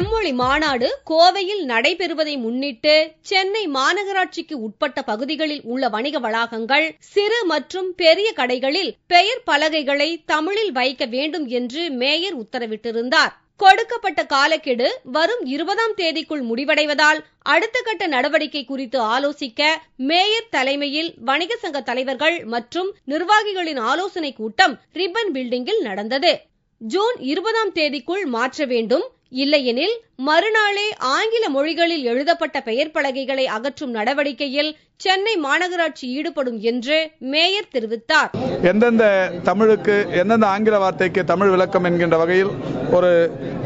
செம்மொழி மாநாடு கோவையில் நடைபெறுவதை முன்னிட்டு சென்னை மாநகராட்சிக்கு உட்பட்ட பகுதிகளில் உள்ள வணிக வளாகங்கள், சிறு மற்றும் பெரிய கடைகளில் பெயர் பலகைகளை தமிழில் வைக்க வேண்டும் என்று மேயர் உத்தரவிட்டிருந்தார். கொடுக்கப்பட்ட காலக்கெடு வரும் 20ஆம் தேதிக்குள் முடிவடைவதால் அடுத்த கட்ட நடவடிக்கை குறித்து ஆலோசிக்க மேயர் தலைமையில் வணிக சங்க தலைவர்கள் மற்றும் நிர்வாகிகளின் ஆலோசனை கூட்டம் ரிப்பன் பில்டிங்கில் நடந்தது. ஜூன் 20ஆம் தேதிக்குள் மாற்ற வேண்டும், இல்லையெனில் மறுநாளே ஆங்கில மொழிகளில் எழுதப்பட்ட பெயர் பலகைகளை அகற்றும் நடவடிக்கையில் சென்னை மாநகராட்சி ஈடுபடும் என்று மேயர் தெரிவித்தார். எந்தெந்த தமிழுக்கு எந்தெந்த ஆங்கில வார்த்தைக்கு தமிழ் விளக்கம் என்கின்ற வகையில் ஒரு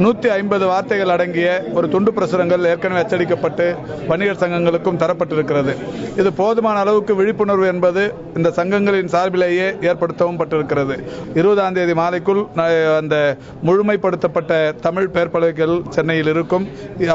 150 வார்த்தைகள் அடங்கிய ஒரு துண்டு பிரசுரங்கள் ஏற்கனவே அச்சடிக்கப்பட்டு வணிகர் சங்கங்களுக்கும் தரப்பட்டிருக்கிறது. இது போதுமான அளவுக்கு விழிப்புணர்வு என்பது இந்த சங்கங்களின் சார்பிலேயே ஏற்படுத்தவும் பட்டிருக்கிறது. 20ஆம் தேதி மாலைக்குள் அந்த முழுமைப்படுத்தப்பட்ட தமிழ் பெயர் பலகைகள் சென்னையில் இருக்கும்.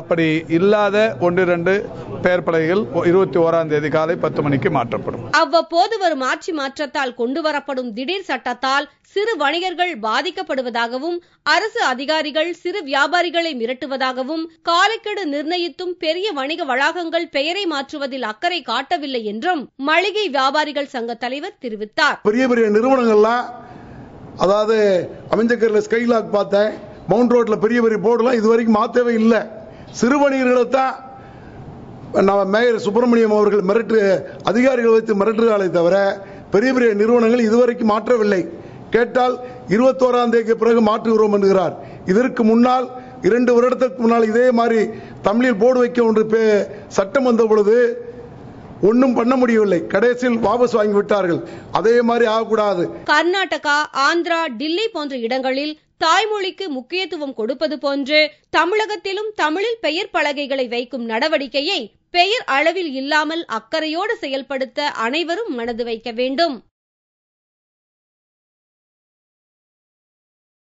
அப்படி இல்லாத 1-2 பெயர் பலகைகள் 21ஆம் தேதி காலை 10 மணிக்கு மாற்றப்படும். அவ்வப்போது வரும் ஆட்சி மாற்றத்தால் கொண்டுவரப்படும் திடீர் சட்டத்தால் சிறு வணிகர்கள் பாதிக்கப்படுவதாகவும், அரசு அதிகாரிகள் சிறு வியாபாரிகளை மிரட்டுவதாகவும், காலக்கெடு நிர்ணயித்தும் பெரிய வணிக வளாகங்கள் பெயரை மாற்றுவதில் அக்கறை காட்டவில்லை என்றும் மளிகை வியாபாரிகள் சங்க தலைவர் தெரிவித்தார். பெரிய பெரிய நிறுவனங்கள்லாம், அதாவது அமைஞ்சக்கரில் ஸ்கைலாக் பார்த்தேன், மவுண்ட் ரோட்ல பெரிய பெரிய போர்டுலாம் இதுவரைக்கும் மாற்றவே இல்லை. சிறு வணிகர்களை தான் மேயர் சுப்பிரமணியம் அவர்கள் அதிகாரிகள் வைத்து மிரட்டுகிறார்களே தவிர பெரிய பெரிய நிறுவனங்கள் இதுவரைக்கும் மாற்றவில்லை. கேட்டால் 21ஆம் தேதிக்கு பிறகு மாற்றுகிறோம் என்கிறார். இதற்கு முன்னால் 2 வருடத்துக்கு முன்னால் இதே மாதிரி தமிழில் போர்டு வைக்க ஒன்று சட்டம் வந்த பொழுது ஒன்றும் பண்ண முடியவில்லை. கடைசியில் வாபஸ் வாங்கிவிட்டார்கள். அதே மாதிரி ஆகக்கூடாது. கர்நாடகா, ஆந்திரா, டில்லி போன்ற இடங்களில் தாய்மொழிக்கு முக்கியத்துவம் கொடுப்பது போன்று தமிழகத்திலும் தமிழில் பெயர் பலகைகளை வைக்கும் நடவடிக்கையை பெயர் அளவில் இல்லாமல் அக்கறையோடு செயல்படுத்த அனைவரும் மனது வைக்க வேண்டும்.